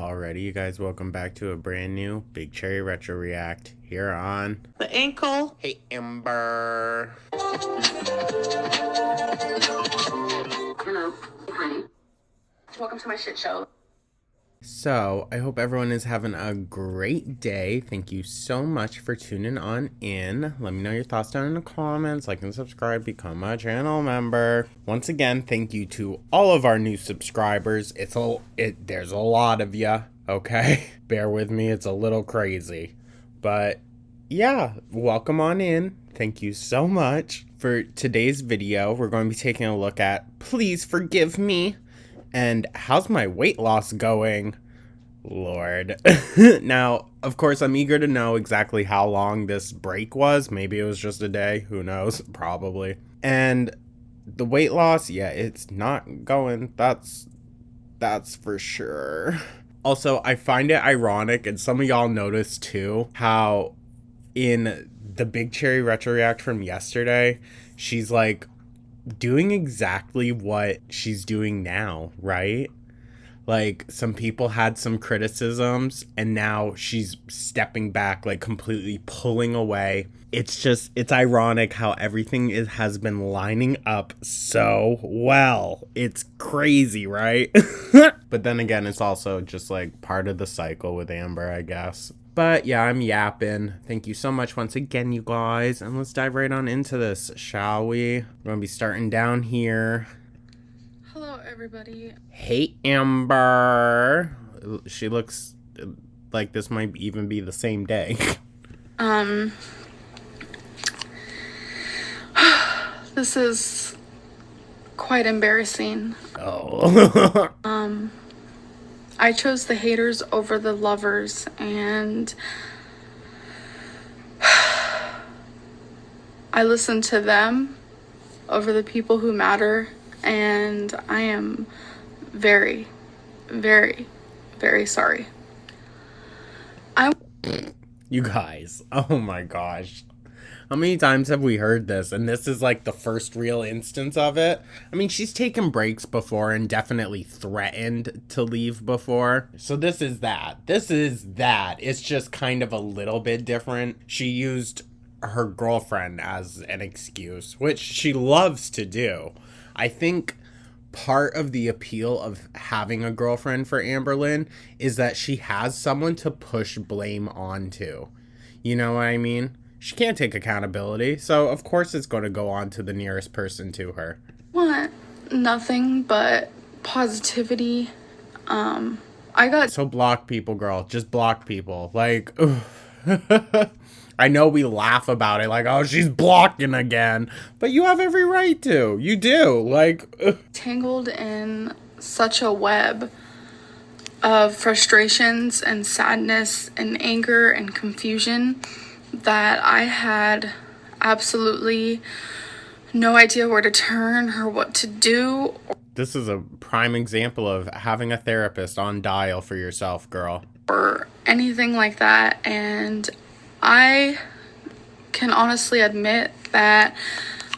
Alrighty, you guys, welcome back to a brand new Big Cherry Retro React here on The ankle. Hey Amber. Hello, honey. Welcome to my shit show. So, I hope everyone is having a great day. Thank you so much for tuning on in. Let me know your thoughts down in the comments. Like and subscribe, become a channel member. Once again, thank you to all of our new subscribers. There's a lot of ya, okay? Bear with me, it's a little crazy. But yeah, welcome on in. Thank you so much. For today's video, we're going to be taking a look at Please Forgive Me and how's my weight loss going? Lord. Now, of course, I'm eager to know exactly how long this break was. Maybe it was just a day. Who knows? Probably. And the weight loss, yeah, it's not going. That's for sure. Also, I find it ironic, and some of y'all noticed too, how in the Big Cherry Retro React from yesterday, she's like doing exactly what she's doing now, right? Like, some people had some criticisms, and now she's stepping back, like completely pulling away. It's ironic how everything has been lining up so well. It's crazy, right? But then again, it's also just like part of the cycle with Amber, I guess. But yeah, I'm yapping. Thank you so much once again, you guys. And let's dive right on into this, shall we? We're going to be starting down here. Hello, everybody. Hey, Amber. She looks like this might even be the same day. This is quite embarrassing. Oh. I chose the haters over the lovers, and I listened to them over the people who matter, and I am very, very, very sorry. You guys, oh my gosh. How many times have we heard this? And this is like the first real instance of it. I mean, she's taken breaks before and definitely threatened to leave before. So this is that. This is that. It's just kind of a little bit different. She used her girlfriend as an excuse, which she loves to do. I think part of the appeal of having a girlfriend for Amberlynn is that she has someone to push blame onto. You know what I mean? She can't take accountability, so of course it's going to go on to the nearest person to her. Want nothing but positivity. So block people, girl. Just block people. Like, I know we laugh about it, like, oh, she's blocking again. But you have every right to. You do. Like, tangled in such a web of frustrations and sadness and anger and confusion that I had absolutely no idea where to turn or what to do. This is a prime example of having a therapist on dial for yourself, girl. Or anything like that. And I can honestly admit that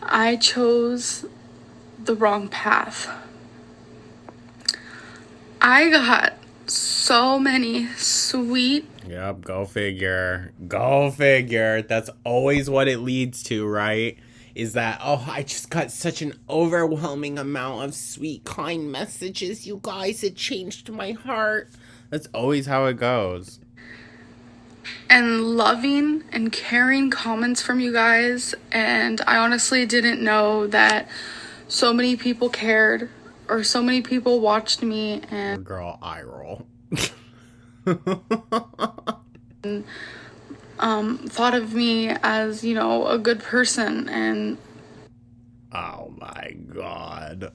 I chose the wrong path. I got so many sweet. Yep, go figure. Go figure. That's always what it leads to, right? Is that, oh, I just got such an overwhelming amount of sweet, kind messages, you guys. It changed my heart. That's always how it goes. And loving and caring comments from you guys. And I honestly didn't know that so many people cared or so many people watched me and girl, eye roll. thought of me as, you know, a good person. And oh my god.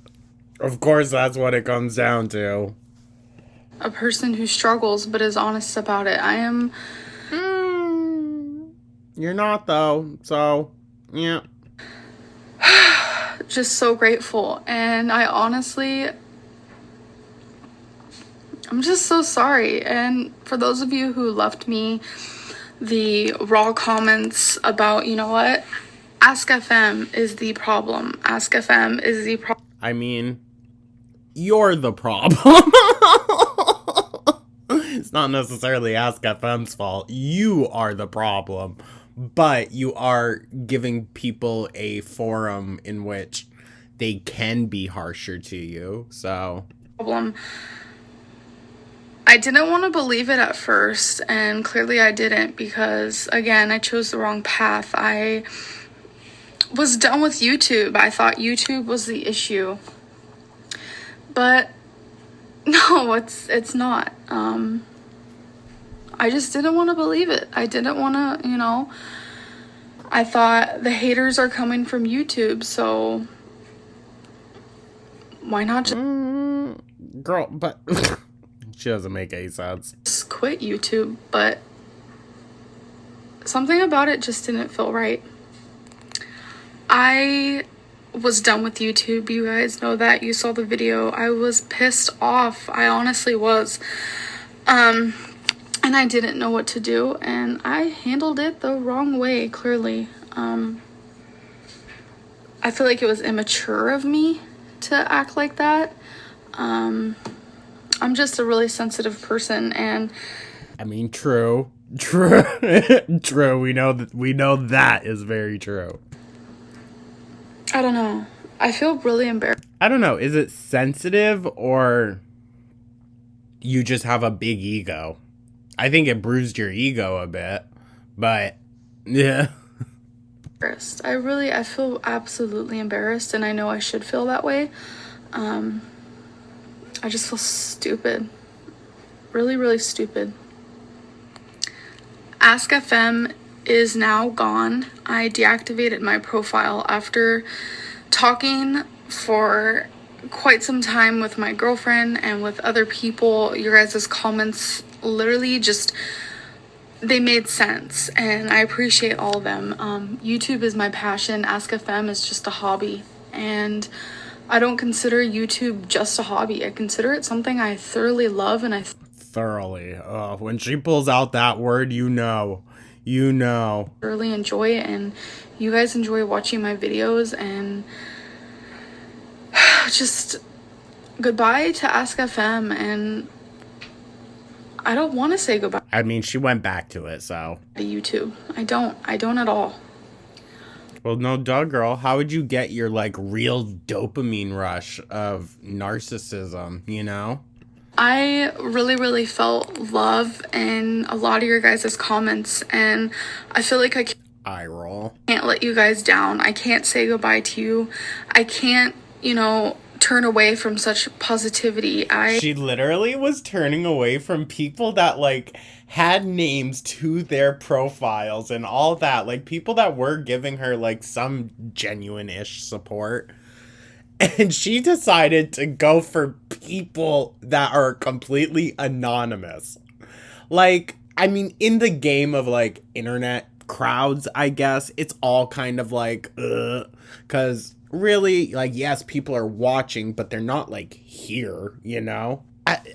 Of course that's what it comes down to. A person who struggles but is honest about it. I am You're not though, so yeah. just so grateful. And I honestly, I'm just so sorry. And for those of you who left me the raw comments about, you know what, Ask FM is the problem. Ask FM is the problem. I mean, you're the problem. it's not necessarily Ask FM's fault. You are the problem. But you are giving people a forum in which they can be harsher to you. So problem. I didn't want to believe it at first, and clearly I didn't, because again, I chose the wrong path. I was done with YouTube. I thought YouTube was the issue. But no, it's not. I just didn't want to believe it. I didn't want to, I thought the haters are coming from YouTube, so why not girl, but she doesn't make any sense. just quit YouTube? But something about it just didn't feel right. I was done with YouTube. You guys know that. You saw the video. I was pissed off. I honestly was. And I didn't know what to do, and I handled it the wrong way, clearly. I feel like it was immature of me to act like that. I'm just a really sensitive person, and I mean, true. True. We know that is very true. I don't know. I feel really embarrassed. I don't know. Is it sensitive or you just have a big ego? I think it bruised your ego a bit, but yeah. I feel absolutely embarrassed, and I know I should feel that way. I just feel stupid. Really, really stupid. Ask FM is now gone. I deactivated my profile after talking for quite some time with my girlfriend and with other people. Your guys' comments literally just, they made sense, and I appreciate all of them. YouTube is my passion. Ask FM is just a hobby, and I don't consider YouTube just a hobby. I consider it something I thoroughly love, and Thoroughly. When she pulls out that word, you know. thoroughly enjoy it, and you guys enjoy watching my videos, and just goodbye to Ask FM, and I don't want to say goodbye I mean, she went back to it, so. to YouTube. I don't at all. Well, no, duh, girl. How would you get your, real dopamine rush of narcissism, you know? I really, really felt love in a lot of your guys' comments, and I feel like I Eye roll. can't let you guys down. I can't say goodbye to you. I can't, turn away from such positivity. She literally was turning away from people that, had names to their profiles and all that. People that were giving her, some genuine-ish support. And she decided to go for people that are completely anonymous. I mean, in the game of, internet crowds, I guess, it's all kind of because really, yes, people are watching, but they're not, here, you know?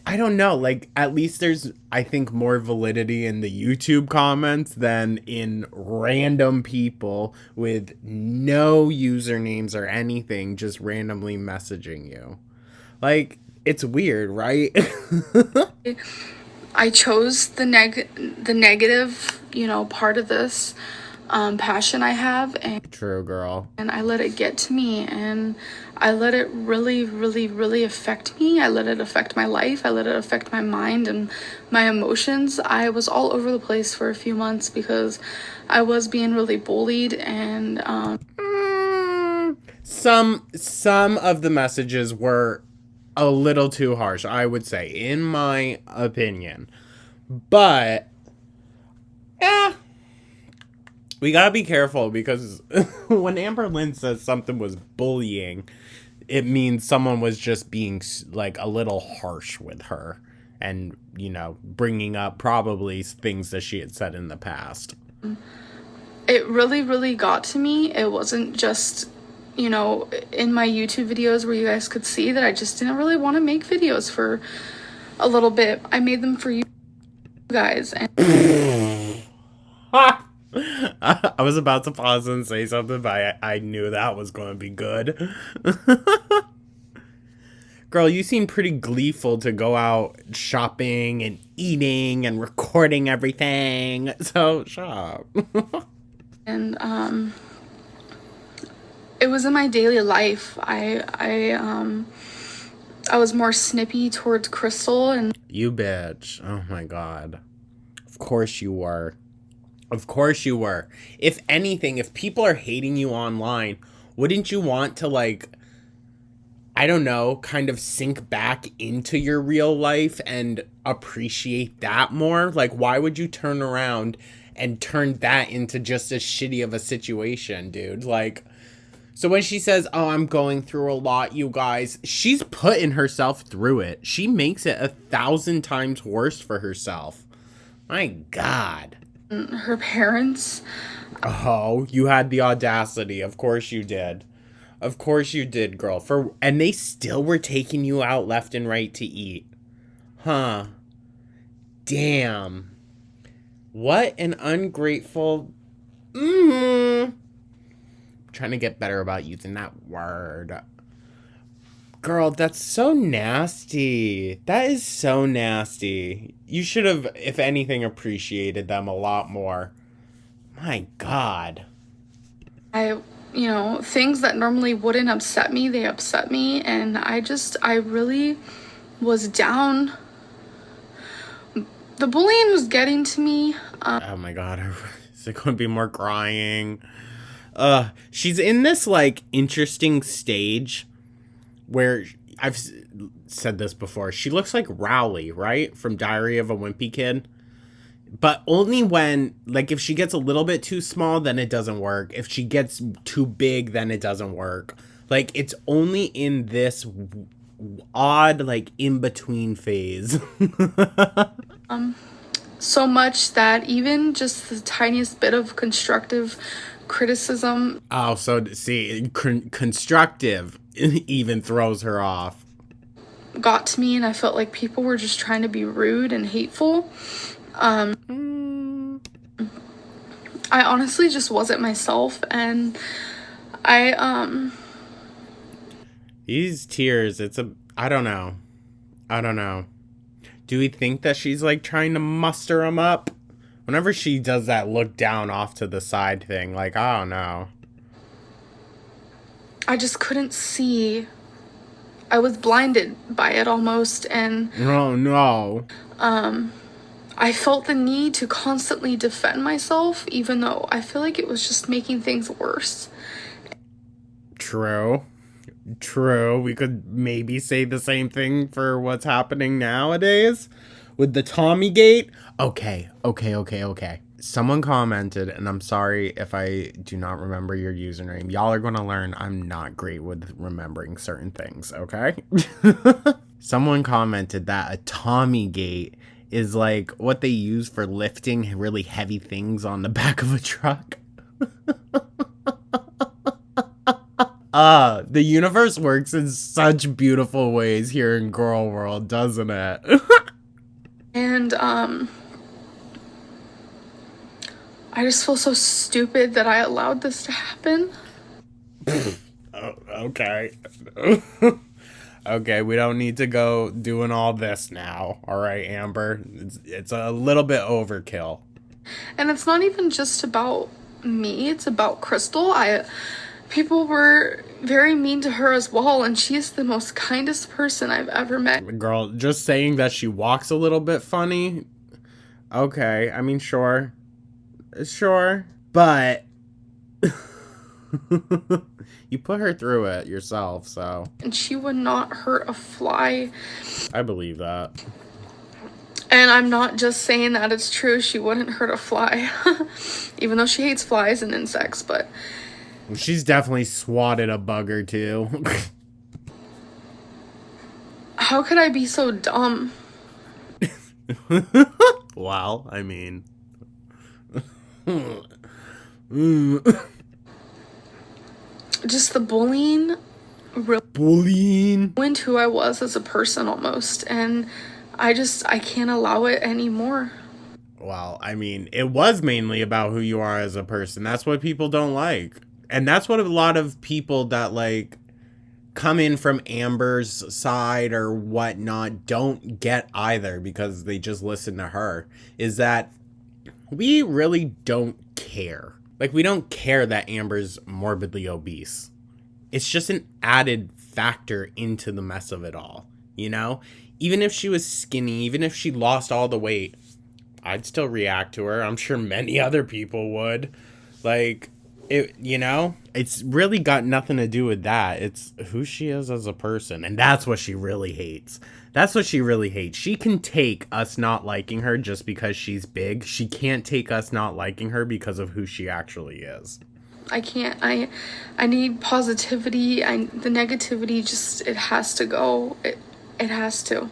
I don't know, at least there's, I think, more validity in the YouTube comments than in random people with no usernames or anything just randomly messaging you. It's weird, right? I chose the negative, part of this passion I have, and True, girl. I let it get to me, and I let it really, really, really affect me. I let it affect my life. I let it affect my mind and my emotions. I was all over the place for a few months because I was being really bullied, and some of the messages were a little too harsh, I would say, in my opinion. But we gotta be careful, because when Amber Lynn says something was bullying, it means someone was just being a little harsh with her and, bringing up probably things that she had said in the past. It really, really got to me. It wasn't just, in my YouTube videos where you guys could see that I just didn't really want to make videos for a little bit. I made them for you guys. And I was about to pause and say something, but I knew that was going to be good. Girl, you seem pretty gleeful to go out shopping and eating and recording everything. So, shop. And it was in my daily life. I was more snippy towards Crystal, and You bitch. Oh my god. Of course you were. Of course you were. If anything, if people are hating you online, wouldn't you want to, like, I don't know, kind of sink back into your real life and appreciate that more? Like, why would you turn around and turn that into just as shitty of a situation, dude? Like, so when she says, oh, I'm going through a lot, you guys, she's putting herself through it. She makes it 1,000 times worse for herself. My God. her parents. Oh, you had the audacity. Of course you did. Of course you did, girl. And they still were taking you out left and right to eat. Huh. Damn. What an ungrateful... Trying to get better about using that word. Girl, that's so nasty. That is so nasty. You should have, if anything, appreciated them a lot more. My God. Things that normally wouldn't upset me, they upset me. And I really was down. The bullying was getting to me. Oh my God. Is it going to be more crying? She's in this, like, interesting stage where I've said this before. She looks like Rowley, right? From Diary of a Wimpy Kid. But only when, like, if she gets a little bit too small, then it doesn't work. If she gets too big, then it doesn't work. Like, it's only in this odd, like, in-between phase. So much that even just the tiniest bit of constructive criticism. Oh, so, see, constructive even throws her off. Got to me, and I felt like people were just trying to be rude and hateful. I honestly just wasn't myself, and These tears, I don't know. Do we think that she's, like, trying to muster them up? Whenever she does that look down off to the side thing, like, I don't know. I just couldn't see. I was blinded by it almost, and No. I felt the need to constantly defend myself, even though I feel like it was just making things worse. True. We could maybe say the same thing for what's happening nowadays with the Tommy Gate. Okay. Someone commented, and I'm sorry if I do not remember your username. Y'all are going to learn I'm not great with remembering certain things, okay? Someone commented that a Tommy Gate is like what they use for lifting really heavy things on the back of a truck. The universe works in such beautiful ways here in Girl World, doesn't it? And I just feel so stupid that I allowed this to happen. Okay. Okay, we don't need to go doing all this now. All right, Amber. It's a little bit overkill. And it's not even just about me, it's about Crystal. People were very mean to her as well, and she's the most kindest person I've ever met. Girl, just saying that she walks a little bit funny. Okay, I mean, sure. But you put her through it yourself, so. And she would not hurt a fly. I believe that. And I'm not just saying that, it's true. She wouldn't hurt a fly. Even though she hates flies and insects, but... She's definitely swatted a bug or two. How could I be so dumb? Well, I mean... Just the bullying ruined who I was as a person almost, and I can't allow it anymore. Well, I mean, it was mainly about who you are as a person. That's what people don't like. And that's what a lot of people that, like, come in from Amber's side or whatnot don't get either, because they just listen to her, is that we really don't care. Like, we don't care that Amber's morbidly obese. It's just an added factor into the mess of it all, you know? Even if she was skinny, even if she lost all the weight, I'd still react to her. I'm sure many other people would. Like, it, you know? It's really got nothing to do with that. It's who she is as a person. And that's what she really hates. That's what she really hates. She can take us not liking her just because she's big. She can't take us not liking her because of who she actually is. I can't. I need positivity. The negativity just, it has to go. It has to.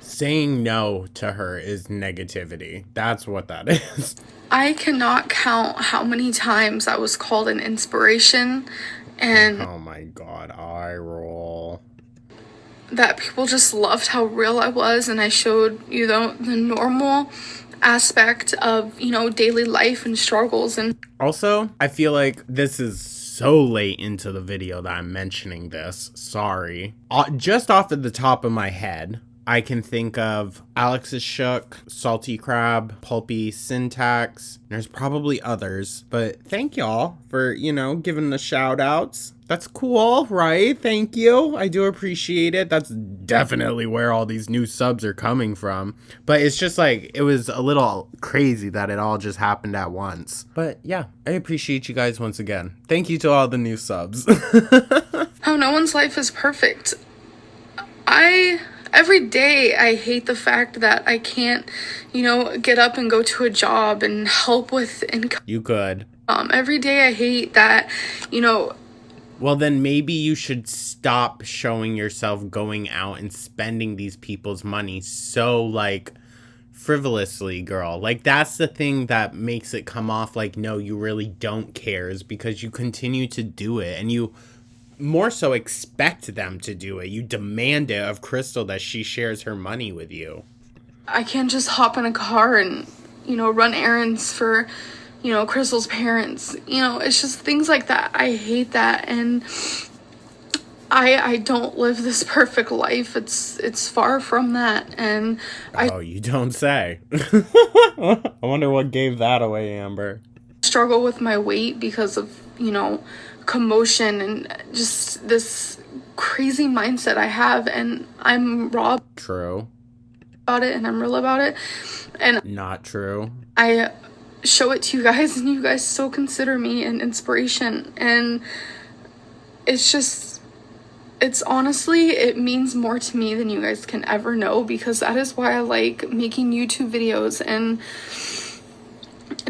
Saying no to her is negativity. That's what that is. I cannot count how many times I was called an inspiration, and Oh my god, eye roll. that people just loved how real I was, and I showed, you know, the normal aspect of, you know, daily life and struggles. And Also, I feel like this is so late into the video that I'm mentioning this. Sorry. Just off of the top of my head, I can think of Alex's Shook, Salty Crab, Pulpy Syntax. There's probably others, but thank y'all for, you know, giving the shout outs. That's cool, right? Thank you. I do appreciate it. That's definitely where all these new subs are coming from. But it's just like, it was a little crazy that it all just happened at once. But yeah, I appreciate you guys once again. Thank you to all the new subs. how no one's life is perfect. Every day I hate the fact that I can't, you know, get up and go to a job and help with income. You could. Every day I hate that, you know. Well, then maybe you should stop showing yourself going out and spending these people's money so, like, frivolously, girl. Like, that's the thing that makes it come off like, no, you really don't care, is because you continue to do it, and you more so expect them to do it. You demand it of Crystal that she shares her money with you. I can't just hop in a car and, you know, run errands for, you know, Crystal's parents. You know, it's just things like that. I hate that, and I don't live this perfect life. It's far from that, and Oh, you don't say. I wonder what gave that away, Amber. struggle with my weight because of, you know, commotion and just this crazy mindset I have, and I'm raw True. about it, and I'm real about it, and Not true. I show it to you guys, and you guys still consider me an inspiration, and it's just, it's honestly, it means more to me than you guys can ever know, because that is why I like making YouTube videos and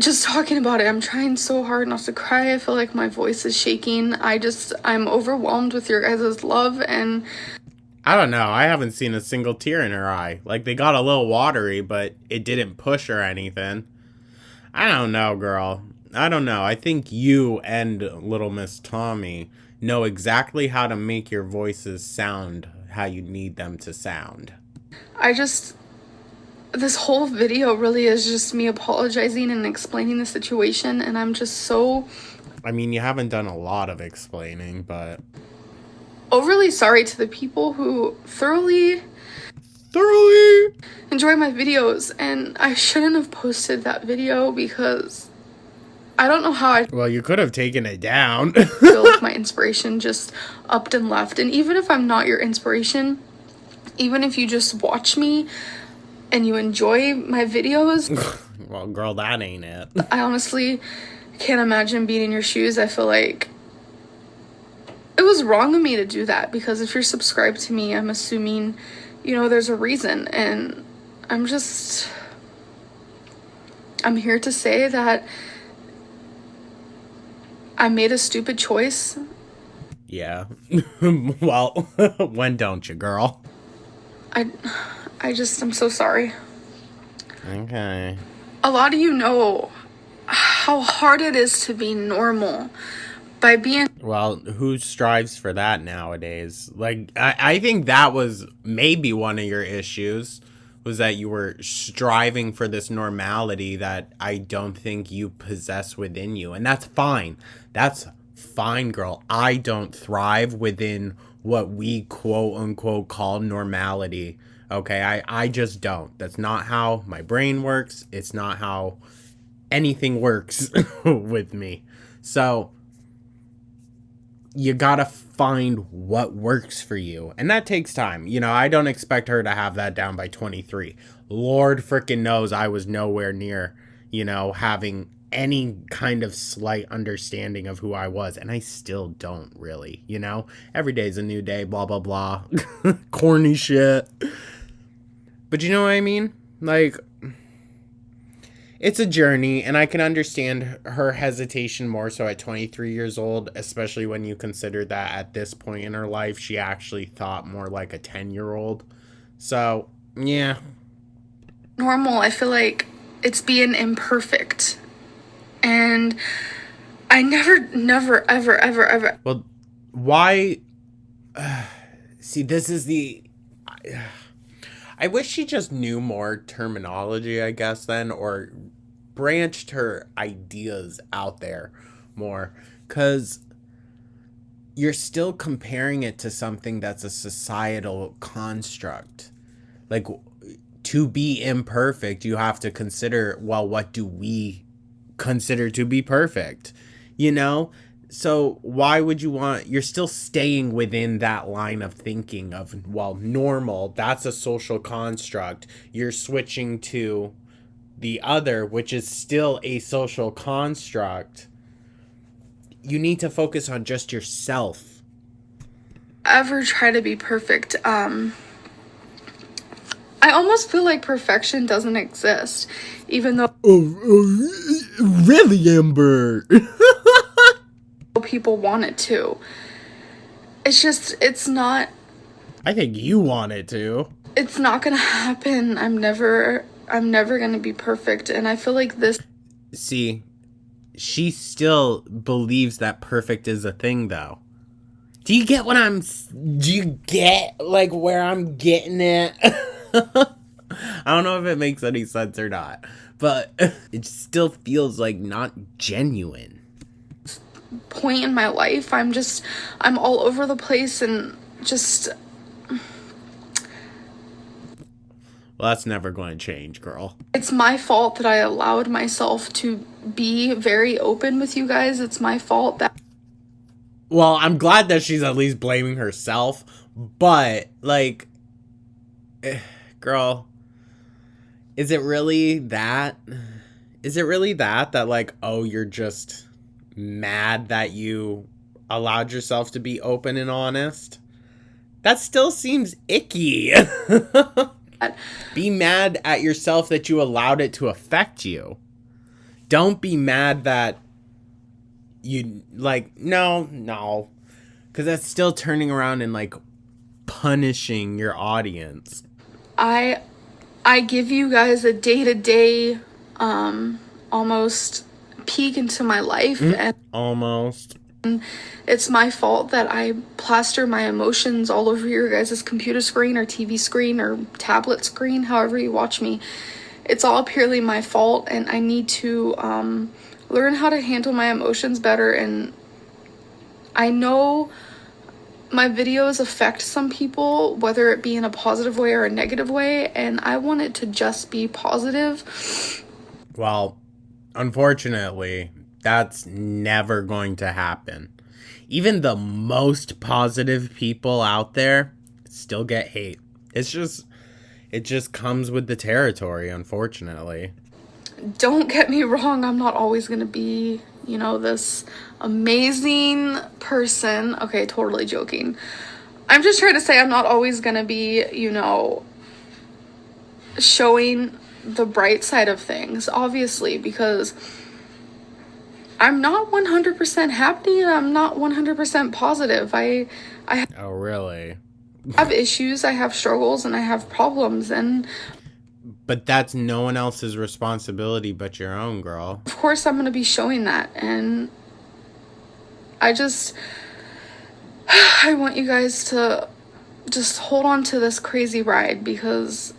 just talking about it. I'm trying so hard not to cry. I feel like my voice is shaking. I'm overwhelmed with your guys' love, and I don't know. I haven't seen a single tear in her eye. Like, they got a little watery, but it didn't push or anything. I don't know, girl. I don't know. I think you and Little Miss Tommy know exactly how to make your voices sound how you need them to sound. this whole video really is just me apologizing and explaining the situation, and I'm just so I mean, you haven't done a lot of explaining, but overly sorry to the people who thoroughly enjoy my videos, and I shouldn't have posted that video because I don't know how I well, you could have taken it down. feel like my inspiration just upped and left. And even if I'm not your inspiration, even if you just watch me and you enjoy my videos, Well, girl, that ain't it. I honestly can't imagine being in your shoes. I feel like it was wrong of me to do that, because if you're subscribed to me, I'm assuming, you know, there's a reason. And I'm here to say that I made a stupid choice. Yeah. Well, when don't you, girl? I'm so sorry. Okay. A lot of you know how hard it is to be normal by being. Well, who strives for that nowadays? Like, I think that was maybe one of your issues, was that you were striving for this normality that I don't think you possess within you. And that's fine. That's fine, girl. I don't thrive within what we quote unquote call normality. Okay, I just don't. That's not how my brain works. It's not how anything works with me. So you gotta find what works for you. And that takes time. You know, I don't expect her to have that down by 23. Lord frickin' knows I was nowhere near, you know, having any kind of slight understanding of who I was. And I still don't really, you know? Every day's a new day, blah, blah, blah. Corny shit. But you know what I mean? Like, it's a journey, and I can understand her hesitation more so at 23 years old, especially when you consider that at this point in her life, she actually thought more like a 10-year-old. So, yeah. Normal, I feel like it's being imperfect. And I never, ever. Well, why? See, this is the. I wish she just knew more terminology, I guess, then, or branched her ideas out there more. Because you're still comparing it to something that's a societal construct. Like, to be imperfect, you have to consider, well, what do we consider to be perfect? You know? So why would you want, you're still staying within that line of thinking of, well, normal, that's a social construct. You're switching to the other, which is still a social construct. You need to focus on just yourself. Ever try to be perfect. I almost feel like perfection doesn't exist, even though Really, Amber? people want it to. It's not. I think you want it to. It's not gonna happen. I'm never gonna be perfect, and I feel like this. See, she still believes that perfect is a thing, though. Do you get do you get, like, where I'm getting it? I don't know if it makes any sense or not, but it still feels like not genuine. Point in my life, I'm all over the place and just. Well, that's never going to change, girl. It's my fault that I allowed myself to be very open with you guys. It's my fault that. Well, I'm glad that she's at least blaming herself, but, like, girl, is it really that? Is it really that, like, oh, you're just mad that you allowed yourself to be open and honest? That still seems icky. Be mad at yourself that you allowed it to affect you. Don't be mad that you, like, no. Because that's still turning around and, like, punishing your audience. I give you guys a day-to-day, almost peek into my life. And almost. It's my fault that I plaster my emotions all over your guys' computer screen or TV screen or tablet screen, however you watch me. It's all purely my fault, and I need to learn how to handle my emotions better. And I know my videos affect some people, whether it be in a positive way or a negative way, and I want it to just be positive. Well, unfortunately, that's never going to happen. Even the most positive people out there still get hate. It just comes with the territory, unfortunately. Don't get me wrong, I'm not always gonna be, this amazing person. Okay, totally joking. I'm just trying to say I'm not always gonna be, showing the bright side of things, obviously, because I'm not 100% happy and I'm not 100% positive. I Oh, really? have issues, I have struggles, and I have problems, and but that's no one else's responsibility but your own, girl. of course I'm going to be showing that, and I want you guys to just hold on to this crazy ride, because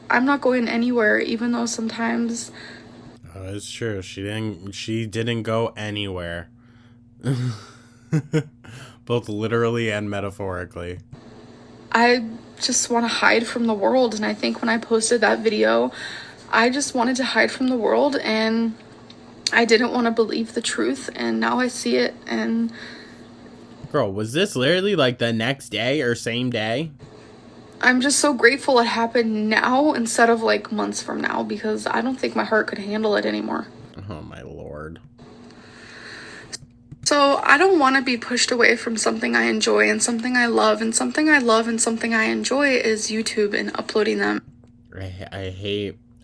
I'm not going anywhere, even though sometimes... Oh, it's true. She didn't go anywhere. Both literally and metaphorically. I just want to hide from the world. And I think when I posted that video, I just wanted to hide from the world and I didn't want to believe the truth. And now I see it. And Girl, was this literally like the next day or same day? I'm just so grateful it happened now instead of like months from now, because I don't think my heart could handle it anymore. Oh my lord. So I don't want to be pushed away from something I enjoy and something I love, and something I love and something I enjoy is YouTube and uploading them.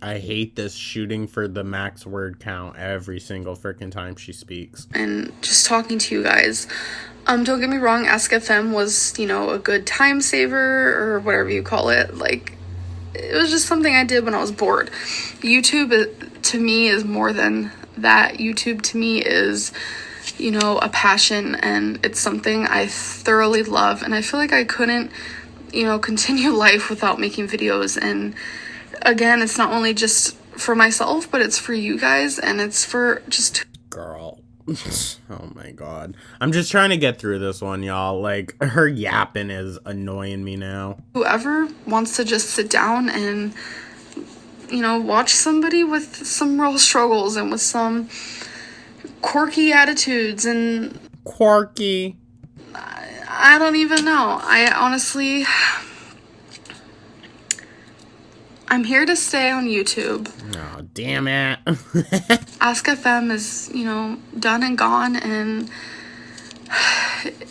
I hate this shooting for the max word count every single freaking time she speaks. And just talking to you guys. Don't get me wrong, Ask FM was, a good time saver or whatever you call it. Like, it was just something I did when I was bored. YouTube to me is more than that. YouTube to me is, a passion, and it's something I thoroughly love. And I feel like I couldn't, continue life without making videos. And again, it's not only just for myself, but it's for you guys, and it's for just... Girl. Oh my god. I'm just trying to get through this one, y'all. Like, her yapping is annoying me now. Whoever wants to just sit down and, watch somebody with some real struggles and with some quirky attitudes and... Quirky. I don't even know. I honestly... I'm here to stay on YouTube. Oh, damn it. Ask FM is, done and gone, and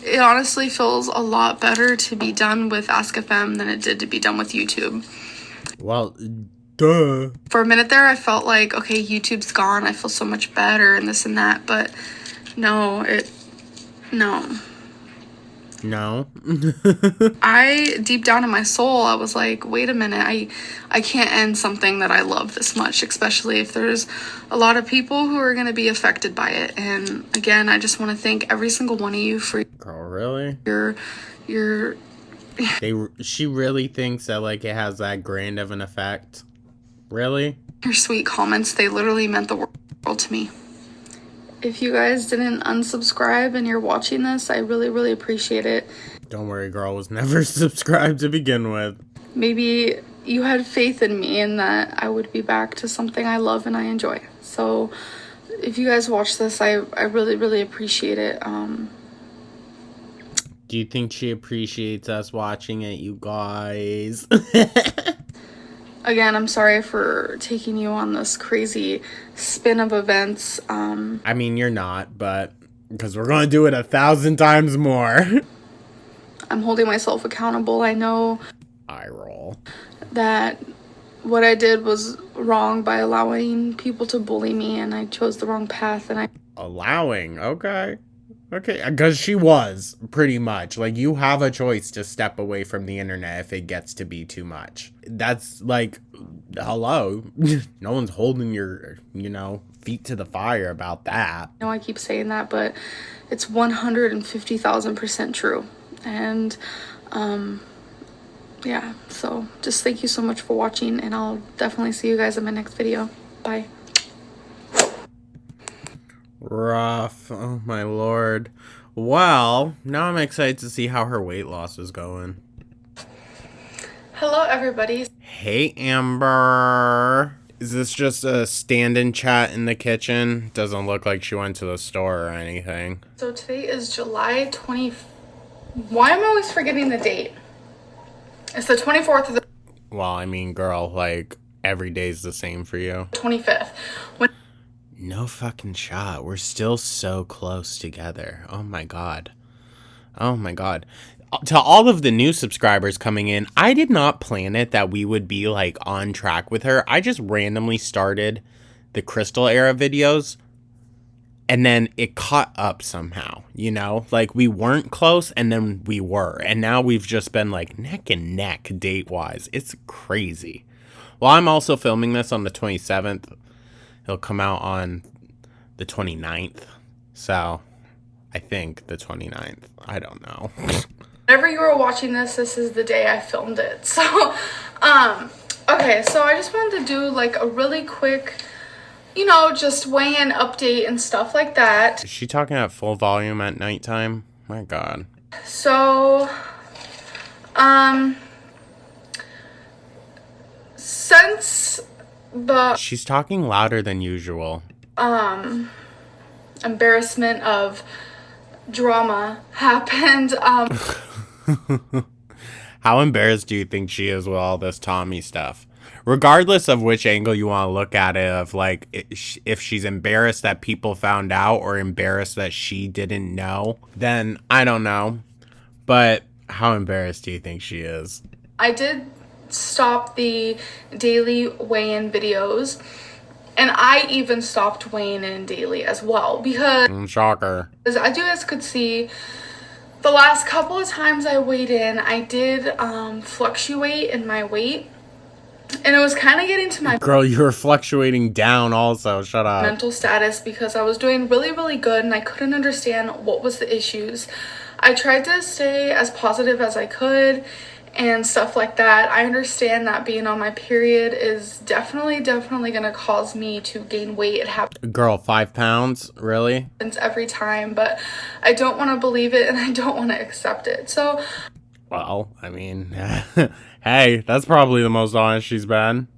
it honestly feels a lot better to be done with Ask FM than it did to be done with YouTube. Well, duh. For a minute there, I felt like, okay, YouTube's gone. I feel so much better and this and that, but no. No. Deep down in my soul, I was like, wait a minute, I can't end something that I love this much, especially if there's a lot of people who are going to be affected by it. And again, I just want to thank every single one of you for... Girl, really? your She really thinks that, like, it has that grand of an effect? Really? Your sweet comments. They literally meant the world to me. If you guys didn't unsubscribe and you're watching this, I really, really appreciate it. Don't worry, girl, was never subscribed to begin with. Maybe you had faith in me and that I would be back to something I love and I enjoy. So if you guys watch this, I really, really appreciate it. Do you think she appreciates us watching it, you guys? Again, I'm sorry for taking you on this crazy spin of events. I mean, you're not, but because we're going to do it 1,000 times more. I'm holding myself accountable. I know Eye roll. that what I did was wrong by allowing people to bully me, and I chose the wrong path, and Allowing, okay. Okay, because she was, pretty much. Like, you have a choice to step away from the internet if it gets to be too much. That's, like, hello. No one's holding your, feet to the fire about that. I know I keep saying that, but it's 150,000% true. And, yeah, so just thank you so much for watching, and I'll definitely see you guys in my next video. Bye. Rough. Oh, my lord. Well, now I'm excited to see how her weight loss is going. Hello, everybody. Hey, Amber. Is this just a stand-in chat in the kitchen? Doesn't look like she went to the store or anything. So today is July 20th. Why am I always forgetting the date? It's the 24th of the... Well, I mean, girl, like, every day's the same for you. 25th. No fucking shot. We're still so close together. Oh my god. Oh my god. To all of the new subscribers coming in, I did not plan it that we would be, like, on track with her. I just randomly started the Crystal Era videos, and then it caught up somehow, Like, we weren't close, and then we were. And now we've just been, like, neck and neck date-wise. It's crazy. Well, I'm also filming this on the 27th. It'll come out on the 29th. So, I think the 29th. I don't know. Whenever you were watching this, this is the day I filmed it. So, okay, so I just wanted to do like a really quick you know, just weigh-in update and stuff like that. Is she talking at full volume at nighttime? My God. So, since the She's talking louder than usual. embarrassment of drama happened, How embarrassed do you think she is with all this Tommy stuff? Regardless of which angle you want to look at it, of like if she's embarrassed that people found out or embarrassed that she didn't know, then I don't know. But how embarrassed do you think she is? I did stop the daily weigh-in videos, and I even stopped weighing in daily as well, because Shocker. as you guys could see, the last couple of times I weighed in, I did fluctuate in my weight, and it was kind of getting to my Girl, you were fluctuating down also. Shut up. mental status, because I was doing really good and I couldn't understand what was the issues. I tried to stay as positive as I could and stuff like that. I understand that being on my period is definitely gonna cause me to gain weight. It Girl, 5 pounds? Really? happens every time, but I don't want to believe it and I don't want to accept it. So Well, I mean, hey, that's probably the most honest she's been.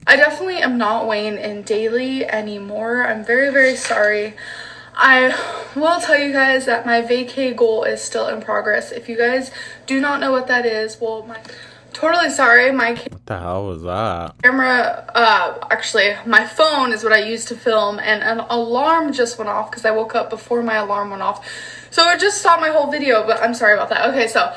I definitely am not weighing in daily anymore. I'm very sorry. I will tell you guys that my vacay goal is still in progress. If you guys do not know what that is, well, totally sorry. My What the hell was that? camera, actually, my phone is what I use to film, and an alarm just went off because I woke up before my alarm went off. So it just stopped my whole video, but I'm sorry about that. Okay, so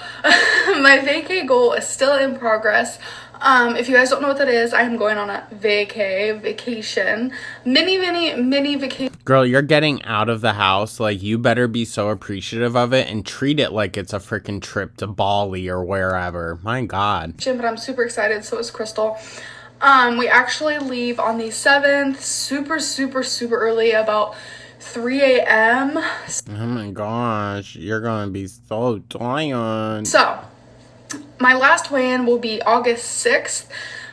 my vacay goal is still in progress. If you guys don't know what that is, I am going on a vacation, mini vacation. Girl, you're getting out of the house. Like, you better be so appreciative of it and treat it like it's a freaking trip to Bali or wherever. My God. But I'm super excited. So is Crystal. We actually leave on the 7th, super early, about 3 a.m. Oh my gosh, you're gonna be so tired. So, my last weigh-in will be August 6th,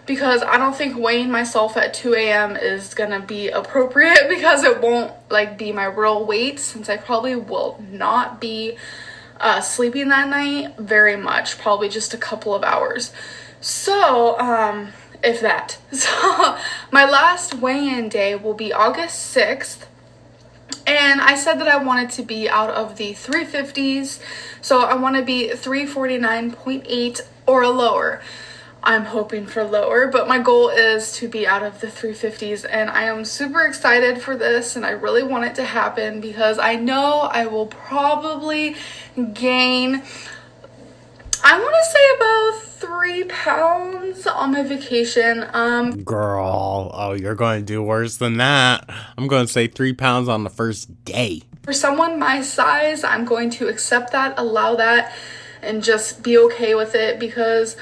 because I don't think weighing myself at 2 a.m. is gonna be appropriate, because it won't like be my real weight, since I probably will not be sleeping that night very much, probably just a couple of hours. So, if that. So, my last weigh-in day will be August 6th. And I said that I wanted to be out of the 350s, so I want to be 349.8 or lower. I'm hoping for lower, but my goal is to be out of the 350s, and I am super excited for this, and I really want it to happen, because I know I will probably gain, I want to say, about 3 pounds on my vacation. Girl, oh, you're going to do worse than that. I'm going to say 3 pounds on the first day. For someone my size, I'm going to accept that, allow that, and just be okay with it, because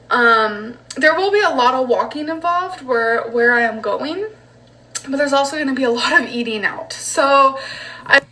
there will be a lot of walking involved where I am going, but there's also going to be a lot of eating out. So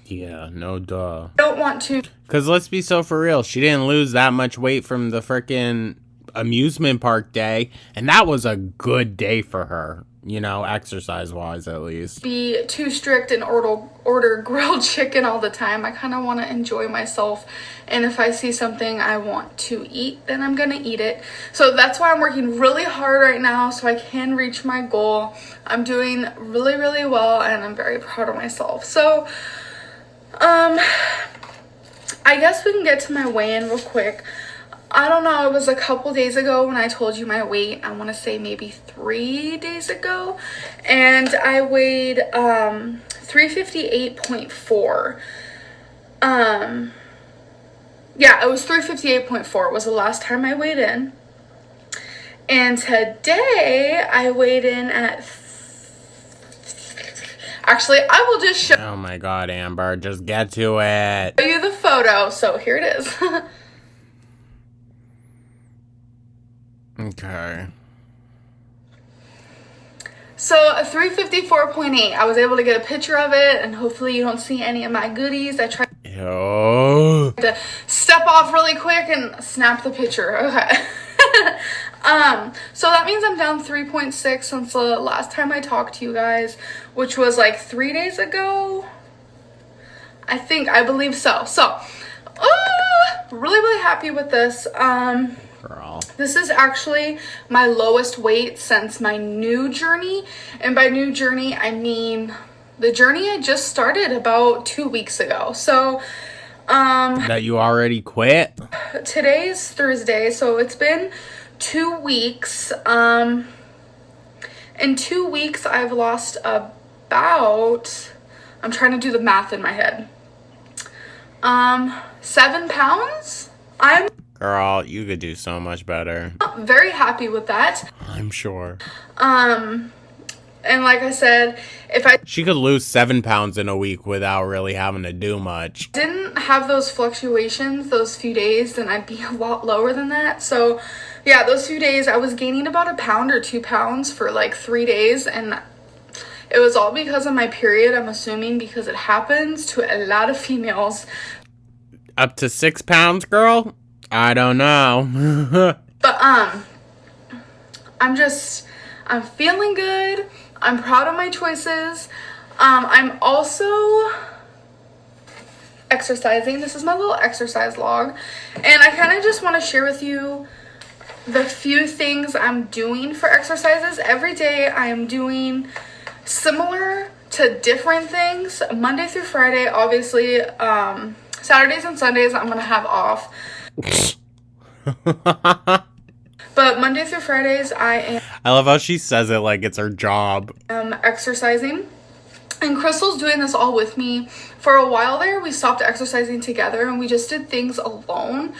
Yeah, no duh. don't want to. Because let's be so for real, she didn't lose that much weight from the frickin' amusement park day, and that was a good day for her, you know, exercise-wise at least. Be too strict and order grilled chicken all the time. I kind of want to enjoy myself, and if I see something I want to eat, then I'm gonna eat it. So that's why I'm working really hard right now, so I can reach my goal. I'm doing really well, and I'm very proud of myself. So I guess we can get to my weigh-in real quick. I don't know, it was a couple days ago when I told you my weight. I want to say maybe 3 days ago. And I weighed 358.4. Yeah, it was 358.4 was the last time I weighed in. And today I weighed in at... Actually, I will just show Oh my God, Amber, just get to it. you the photo. So here it is. Okay. So 354.8. I was able to get a picture of it, and hopefully you don't see any of my goodies. I tried Yo. to step off really quick and snap the picture. Okay. So that means I'm down 3.6 since the last time I talked to you guys, which was like 3 days ago. I believe so. So, really happy with this. Girl. This is actually my lowest weight since my new journey. And by new journey, I mean the journey I just started about 2 weeks ago. So, That you already quit? today's Thursday, so it's been 2 weeks. In 2 weeks, I've lost about, I'm trying to do the math in my head. 7 pounds. I'm Girl, you could do so much better. very happy with that. I'm sure. And like I said, if I She could lose 7 pounds in a week without really having to do much. didn't have those fluctuations those few days, then I'd be a lot lower than that. So yeah, those few days I was gaining about 1 pound or 2 pounds for like 3 days, and it was all because of my period, I'm assuming, because it happens to a lot of females. Up to 6 pounds, girl? I don't know. But I'm feeling good. I'm proud of my choices. I'm also exercising. This is my little exercise log, and I kind of just want to share with you the few things I'm doing for exercises. Every day I am doing similar to different things. Monday through Friday, obviously. Saturdays and Sundays I'm gonna have off. But Monday through Fridays I I love how she says it like it's her job. am exercising. And Crystal's doing this all with me. For a while there, we stopped exercising together and we just did things alone.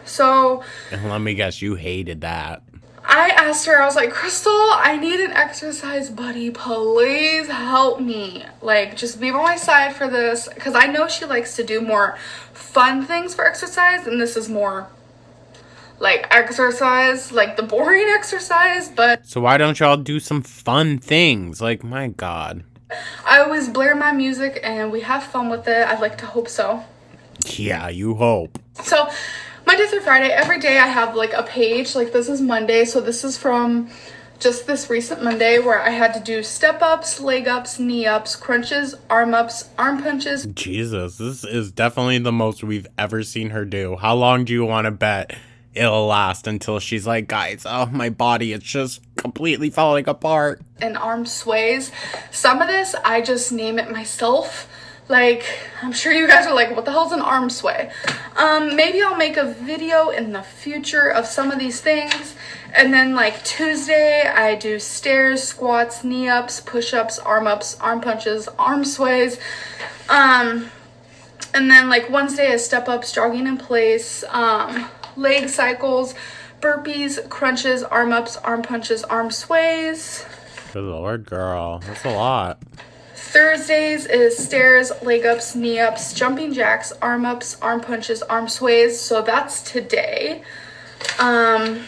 So And let me guess, you hated that. I asked her, I was like, Crystal, I need an exercise buddy. Please help me. Like, just be by my side for this. Because I know she likes to do more fun things for exercise. And this is more like exercise, like the boring exercise. But So why don't y'all do some fun things? Like, my God. I always blare my music and we have fun with it. I'd like to hope so. Yeah, you hope. So Monday through Friday, every day I have like a page. Like this is Monday, so this is from just this recent Monday where I had to do step ups, leg ups, knee ups, crunches, arm punches. Jesus, this is definitely the most we've ever seen her do. How long do you want to bet it'll last until she's like, guys, oh, my body, it's just completely falling apart? And arm sways. Some of this I just name it myself. Like, I'm sure you guys are like, what the hell's an arm sway? Maybe I'll make a video in the future of some of these things. And then like Tuesday, I do stairs, squats, knee ups, push-ups, arm punches, arm sways. And then like Wednesday is step ups, jogging in place, leg cycles, burpees, crunches, arm ups, arm punches, arm sways. Good Lord, girl. That's a lot. Thursdays is stairs, leg ups, knee ups, jumping jacks, arm ups, arm punches, arm sways. So that's today. And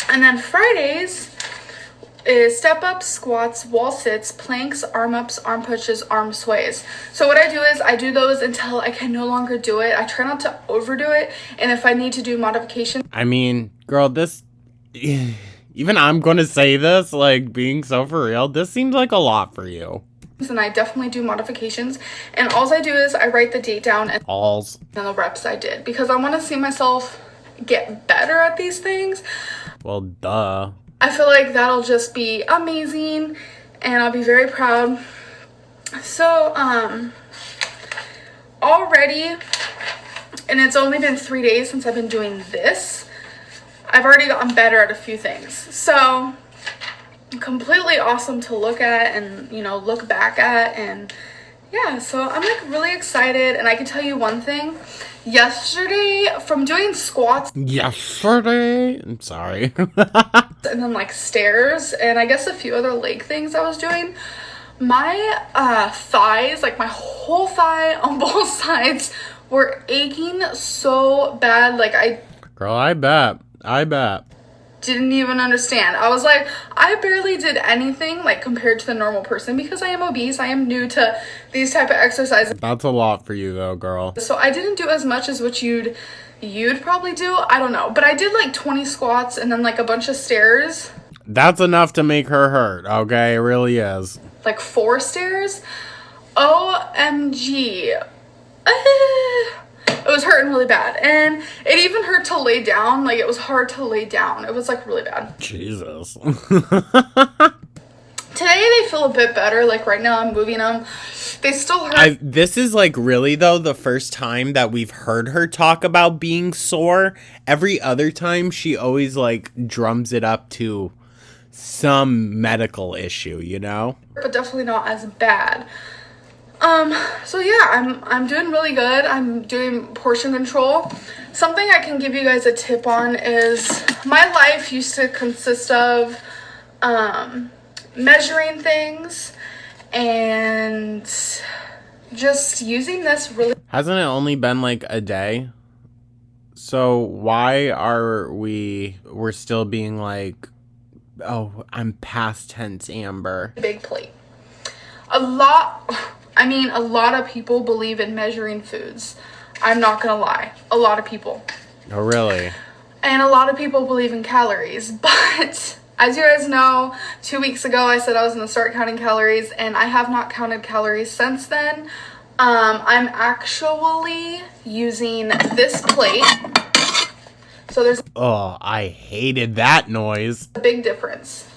then Fridays is step ups, squats, wall sits, planks, arm ups, arm punches, arm sways. So what I do is I do those until I can no longer do it. I try not to overdo it. And if I need to do modifications, I mean, girl, this... Even I'm going to say this, like, being so for real, this seems like a lot for you. and I definitely do modifications. And all I do is I write the date down and Alls. the reps I did. Because I want to see myself get better at these things. Well, duh. I feel like that'll just be amazing and I'll be very proud. So, already, and it's only been 3 days since I've been doing this, I've already gotten better at a few things. So, completely awesome to look at and, you know, look back at. And yeah, so I'm like really excited. And I can tell you one thing. Yesterday, from doing squats Yesterday? I'm sorry. and then like stairs and I guess a few other leg things I was doing, my thighs, like my whole thigh on both sides, were aching so bad. Like I Girl, I bet. didn't even understand. I was like, I barely did anything like compared to the normal person because I am obese. I am new to these type of exercises. That's a lot for you, though, girl. So I didn't do as much as what you'd you'd probably do. I don't know. But I did like 20 squats and then like a bunch of stairs. That's enough to make her hurt, okay? It really is. Like 4 stairs. OMG. It was hurting really bad. And it even hurt to lay down. Like, it was hard to lay down. It was like really bad. Jesus. Today they feel a bit better. Like right now I'm moving them. They still hurt. This is like really though the first time that we've heard her talk about being sore. Every other time she always like drums it up to some medical issue, you know? But definitely not as bad. So yeah, I'm doing really good. I'm doing portion control. Something I can give you guys a tip on is my life used to consist of measuring things and just using this really. Hasn't it only been like a day? So why are we're still being like, oh, I'm past tense Amber. Big plate. A lot of people believe in measuring foods. I'm not gonna lie. A lot of people. Oh, really? And a lot of people believe in calories. But as you guys know, 2 weeks ago I said I was gonna start counting calories, and I have not counted calories since then. I'm actually using this plate. So there's Oh, I hated that noise. a big difference.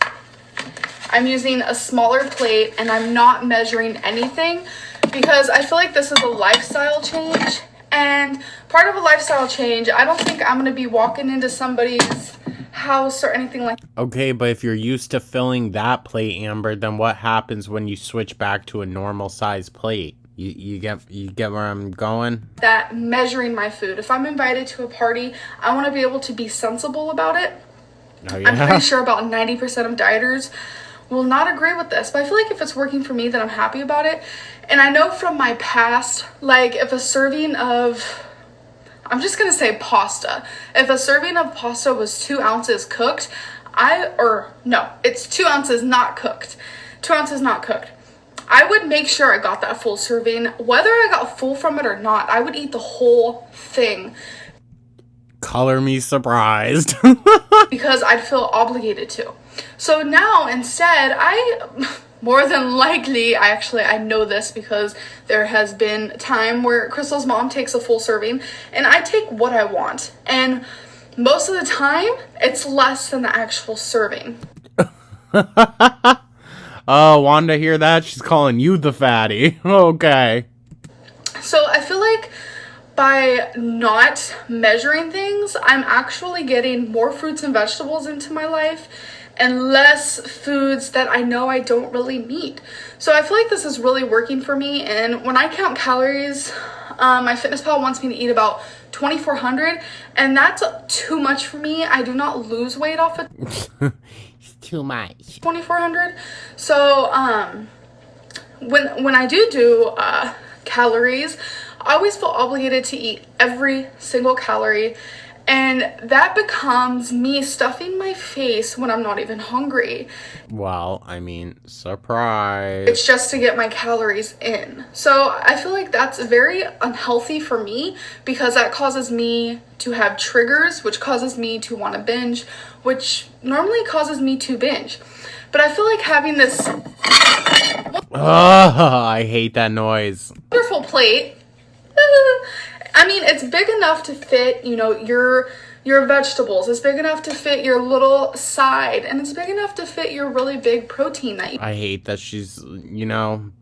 I'm using a smaller plate and I'm not measuring anything because I feel like this is a lifestyle change. And part of a lifestyle change, I don't think I'm going to be walking into somebody's house or anything like that. Okay, but if you're used to filling that plate, Amber, then what happens when you switch back to a normal size plate? You get where I'm going? That measuring my food. If I'm invited to a party, I want to be able to be sensible about it. Oh, yeah? I'm pretty sure about 90% of dieters will not agree with this, but I feel like if it's working for me, then I'm happy about it. And I know from my past, like if a serving of, I'm just gonna say pasta, if a serving of pasta was 2 ounces cooked, it's 2 ounces not cooked. 2 ounces not cooked. I would make sure I got that full serving. Whether I got full from it or not, I would eat the whole thing. Color me surprised. Because I'd feel obligated to. So now instead, more than likely, I know this because there has been time where Crystal's mom takes a full serving and I take what I want. And most of the time, it's less than the actual serving. Oh, Wanda, hear that? She's calling you the fatty. Okay. So I feel like by not measuring things, I'm actually getting more fruits and vegetables into my life and less foods that I know I don't really need. So I feel like this is really working for me. And when I count calories, my FitnessPal wants me to eat about 2,400, and that's too much for me. I do not lose weight off of Too much. 2,400. So when I do calories, I always feel obligated to eat every single calorie, and that becomes me stuffing my face when I'm not even hungry. Well, I mean, surprise. It's just to get my calories in. So I feel like that's very unhealthy for me because that causes me to have triggers, which causes me to want to binge, which normally causes me to binge. But I feel like having this I hate that noise. wonderful plate, I mean, it's big enough to fit, your vegetables. It's big enough to fit your little side, and it's big enough to fit your really big protein that you I hate that she's,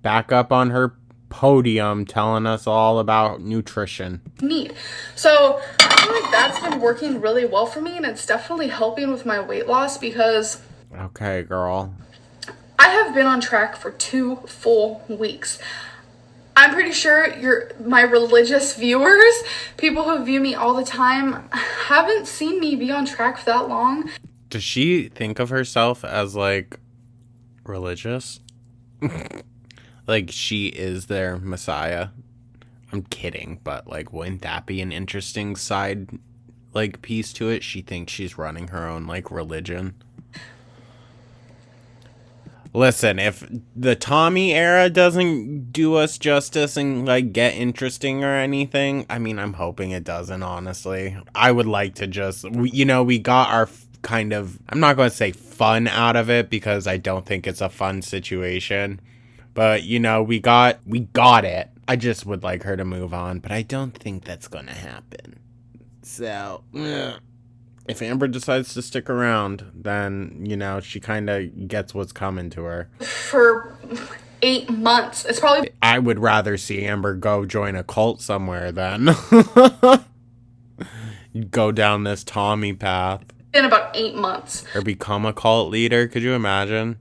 back up on her podium telling us all about nutrition. need. So I feel like that's been working really well for me, and it's definitely helping with my weight loss because Okay, girl. I have been on track for 2 full weeks. I'm pretty sure my religious viewers, people who view me all the time, haven't seen me be on track for that long. Does she think of herself as, like, religious? Like, she is their messiah? I'm kidding, but, like, wouldn't that be an interesting side, like, piece to it? She thinks she's running her own, like, religion. Listen, if the Tommy era doesn't do us justice and like get interesting or anything, I mean, I'm hoping it doesn't, honestly. I would like to just, we got our kind of, I'm not going to say fun out of it because I don't think it's a fun situation. But, we got it. I just would like her to move on, but I don't think that's going to happen. So, if Amber decides to stick around, then, she kind of gets what's coming to her. For 8 months. It's probably... I would rather see Amber go join a cult somewhere than go down this Tommy path. Been about 8 months. Or become a cult leader. Could you imagine?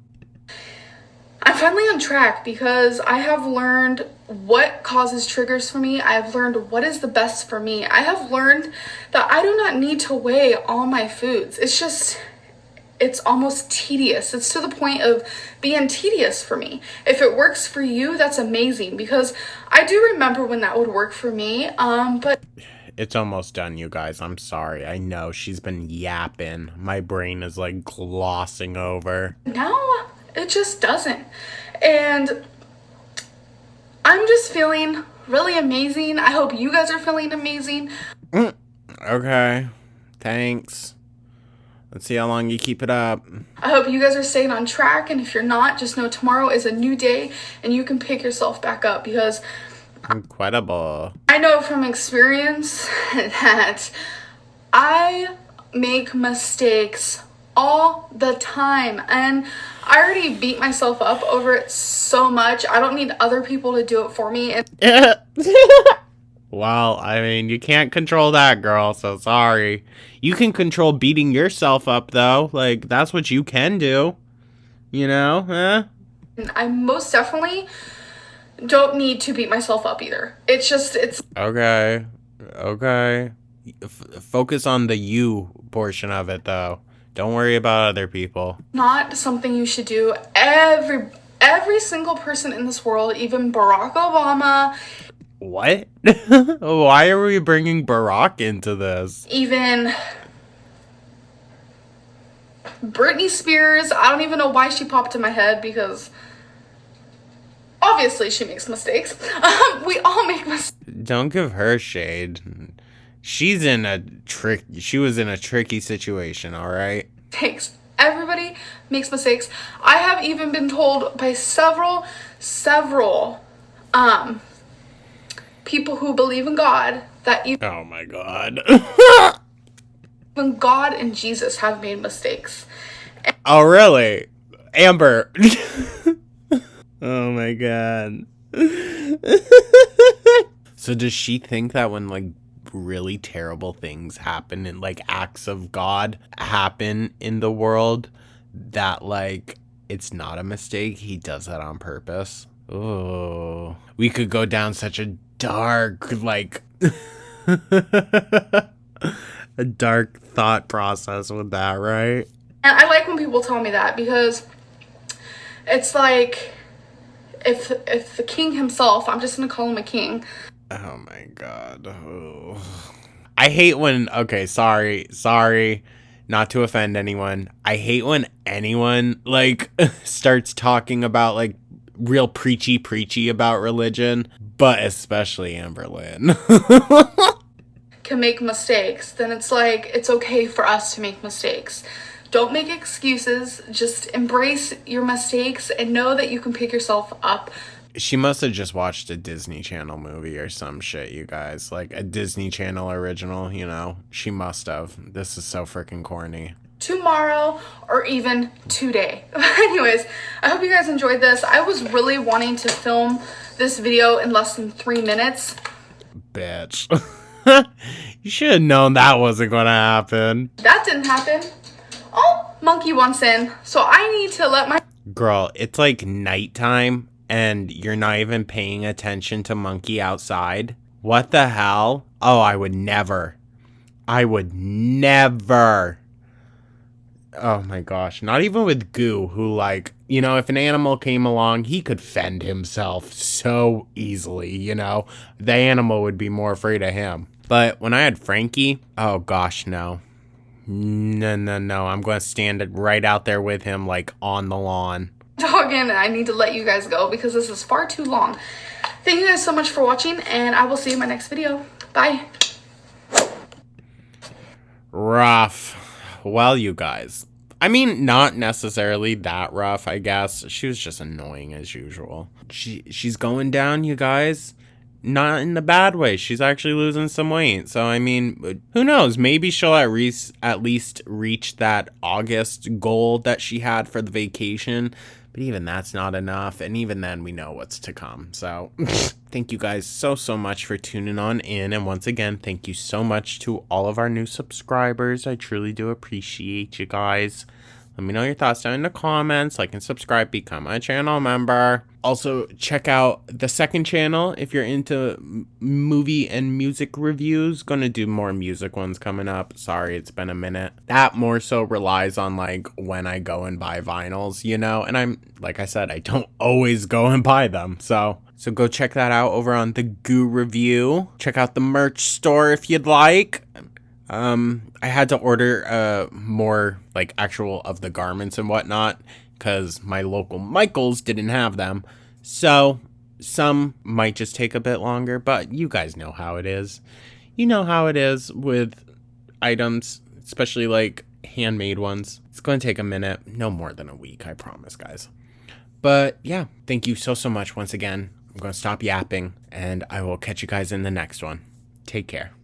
I'm finally on track because I have learned what causes triggers for me. I have learned what is the best for me. I have learned that I do not need to weigh all my foods. It's almost tedious. It's to the point of being tedious for me. If it works for you, that's amazing, because I do remember when that would work for me. But it's almost done, you guys. I'm sorry. I know she's been yapping. My brain is like glossing over. Now it just doesn't. And I'm just feeling really amazing. I hope you guys are feeling amazing. Okay. Thanks. Let's see how long you keep it up. I hope you guys are staying on track. And if you're not, just know tomorrow is a new day and you can pick yourself back up, because incredible. I know from experience that I make mistakes all the time, and I already beat myself up over it so much. I don't need other people to do it for me. And well, I mean, you can't control that, girl, so sorry. You can control beating yourself up, though. Like, that's what you can do. And I most definitely don't need to beat myself up either. It's okay. Focus on the you portion of it, though. Don't worry about other people. Not something you should do. Every single person in this world, even Barack Obama. What? Why are we bringing Barack into this? Even Britney Spears. I don't even know why she popped in my head, because obviously she makes mistakes. We all make mistakes. Don't give her shade. She was in a tricky situation, all right? Everybody makes mistakes. I have even been told by several people who believe in God that even oh my God. even God and Jesus have made mistakes. Oh really? Amber. Oh my God. So does she think that when like really terrible things happen and like acts of God happen in the world, that like it's not a mistake? He does that on purpose. Oh, we could go down such a dark like a dark thought process with that, right? And I like when people tell me that, because it's like if the king himself, I'm just gonna call him a king. Oh my God. Oh. I hate when, okay, sorry, not to offend anyone. I hate when anyone like starts talking about like real preachy about religion, but especially Amber Lynn. Can make mistakes, then it's like, it's okay for us to make mistakes. Don't make excuses. Just embrace your mistakes and know that you can pick yourself up. She must have just watched a Disney Channel movie or some shit, you guys. Like a Disney Channel original, She must have. This is so freaking corny. Tomorrow or even today. Anyways, I hope you guys enjoyed this. I was really wanting to film this video in less than 3 minutes. Bitch. You should have known that wasn't gonna happen. That didn't happen. Oh, Monkey wants in. So I need to let my... Girl, it's like nighttime and you're not even paying attention to Monkey outside. What the hell? Oh, I would never. Oh my gosh. Not even with Goo, who like, if an animal came along, he could fend himself so easily, The animal would be more afraid of him. But when I had Frankie, oh gosh, no. No. I'm going to stand right out there with him, like on the lawn. talking and I need to let you guys go because this is far too long. Thank you guys so much for watching, and I will see you in my next video. Bye. Rough. Well, you guys. I mean, not necessarily that rough, I guess. She was just annoying as usual. She's going down, you guys. Not in the bad way. She's actually losing some weight. So, I mean, who knows? Maybe she'll at least reach that August goal that she had for the vacation. But even that's not enough. And even then, we know what's to come. So, thank you guys so much for tuning on in. And once again, thank you so much to all of our new subscribers. I truly do appreciate you guys. Let me know your thoughts down in the comments. Like and subscribe, become a channel member. Also, check out the second channel if you're into movie and music reviews. Gonna do more music ones coming up. Sorry, it's been a minute. That more so relies on like when I go and buy vinyls, you know? And I'm, like I said, I don't always go and buy them. So go check that out over on the Goo Review. Check out the merch store if you'd like. I had to order more like actual of the garments and whatnot because my local Michaels didn't have them. So some might just take a bit longer, but you guys know how it is. You know how it is with items, especially like handmade ones. It's going to take a minute, no more than a week, I promise, guys. But yeah, thank you so much once again. I'm going to stop yapping and I will catch you guys in the next one. Take care.